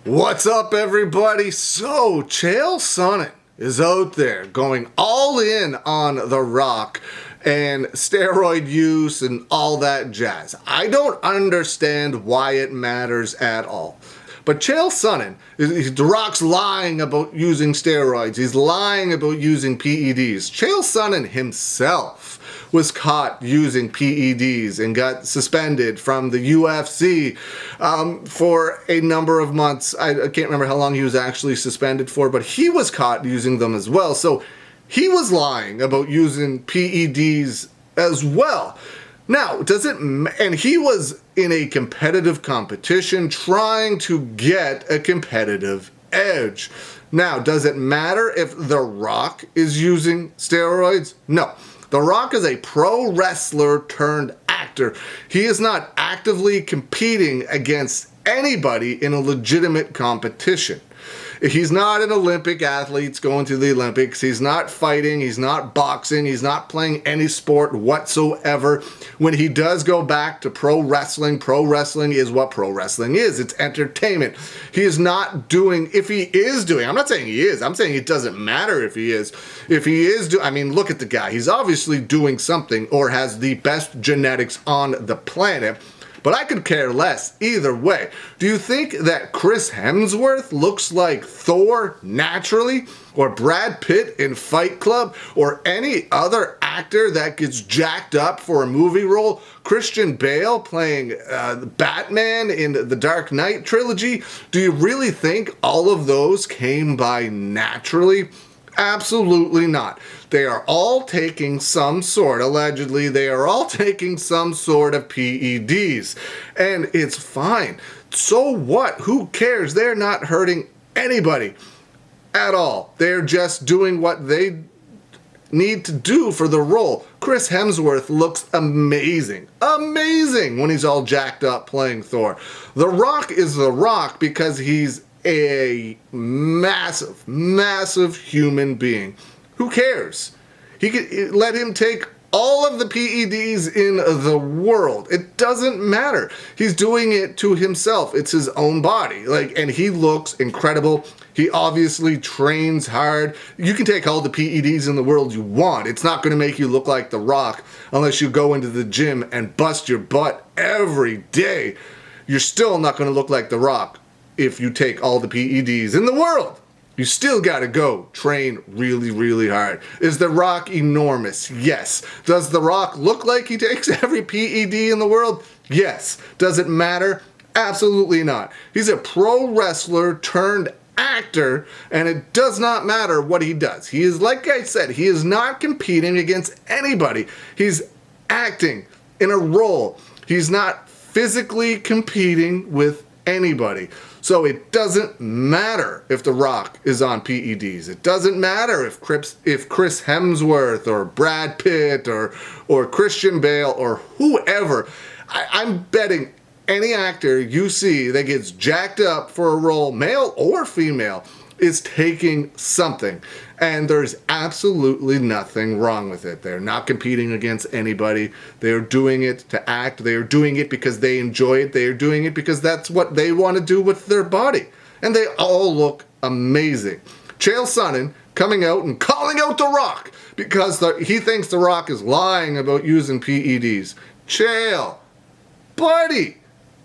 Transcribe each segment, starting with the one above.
What's up, everybody? So, Chael Sonnen is out there going all in on The Rock and steroid use and all that jazz. I don't understand why it matters at all. But Chael Sonnen, The Rock's lying about using steroids. He's lying about using PEDs. Chael Sonnen himself was caught using PEDs and got suspended from the UFC for a number of months. I can't remember how long he was actually suspended for, but he was caught using them as well. So he was lying about using PEDs as well. Now, and he was in a competitive competition trying to get a competitive edge. Now, does it matter if The Rock is using steroids? No. The Rock is a pro wrestler turned actor. He is not actively competing against anybody in a legitimate competition. He's not an Olympic athlete going to the Olympics. He's not fighting. He's not boxing. He's not playing any sport whatsoever. When he does go back to pro wrestling is what pro wrestling is. It's entertainment. He is not doing, if he is doing, I'm not saying he is. I'm saying it doesn't matter if he is. If he is doing, I mean, look at the guy. He's obviously doing something or has the best genetics on the planet. But I could care less either way. Do you think that Chris Hemsworth looks like Thor naturally? Or Brad Pitt in Fight Club? Or any other actor that gets jacked up for a movie role? Christian Bale playing Batman in the Dark Knight trilogy? Do you really think all of those came by naturally? Absolutely not. They are all taking some sort, allegedly, they are all taking some sort of PEDs. And it's fine. So what? Who cares? They're not hurting anybody at all. They're just doing what they need to do for the role. Chris Hemsworth looks amazing. Amazing when he's all jacked up playing Thor. The Rock is The Rock because he's a massive, massive human being. Who cares? He could let him take all of the PEDs in the world. It doesn't matter. He's doing it to himself. It's his own body. And he looks incredible. He obviously trains hard. You can take all the PEDs in the world you want. It's not going to make you look like The Rock unless you go into the gym and bust your butt every day. You're still not going to look like The Rock if you take all the PEDs in the world. You still gotta go train really, really hard. Is The Rock enormous? Yes. Does The Rock look like he takes every PED in the world? Yes. Does it matter? Absolutely not. He's a pro wrestler turned actor, and it does not matter what he does. He is, like I said, he is not competing against anybody. He's acting in a role. He's not physically competing with anybody. So it doesn't matter if The Rock is on PEDs. It doesn't matter if Chris Hemsworth or Brad Pitt or Christian Bale or whoever. I'm betting any actor you see that gets jacked up for a role, male or female, is taking something. And there's absolutely nothing wrong with it. They're not competing against anybody. They're doing it to act. They're doing it because they enjoy it. They're doing it because that's what they want to do with their body. And they all look amazing. Chael Sonnen coming out and calling out The Rock because he thinks The Rock is lying about using PEDs. Chael, buddy,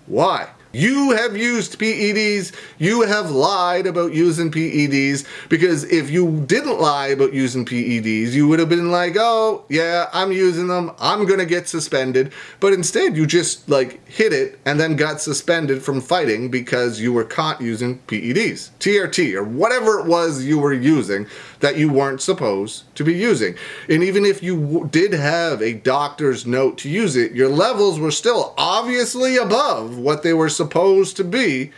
why? You have used PEDs, you have lied about using PEDs, because if you didn't lie about using PEDs, you would have been like, oh, yeah, I'm using them, I'm gonna get suspended. But instead, you just, hit it and then got suspended from fighting because you were caught using PEDs, TRT, or whatever it was you were using that you weren't supposed to be using. And even if you did have a doctor's note to use it, your levels were still obviously above what they were supposed to be,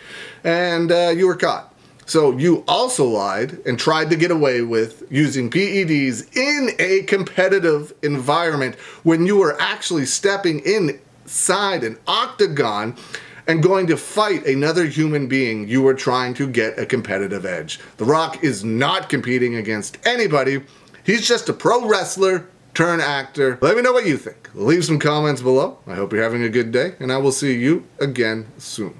and you were caught. So you also lied and tried to get away with using PEDs in a competitive environment when you were actually stepping inside an octagon and going to fight another human being. You were trying to get a competitive edge. The Rock is not competing against anybody. He's just a pro wrestler turn actor. Let me know what you think. Leave some comments below. I hope you're having a good day, and I will see you again soon.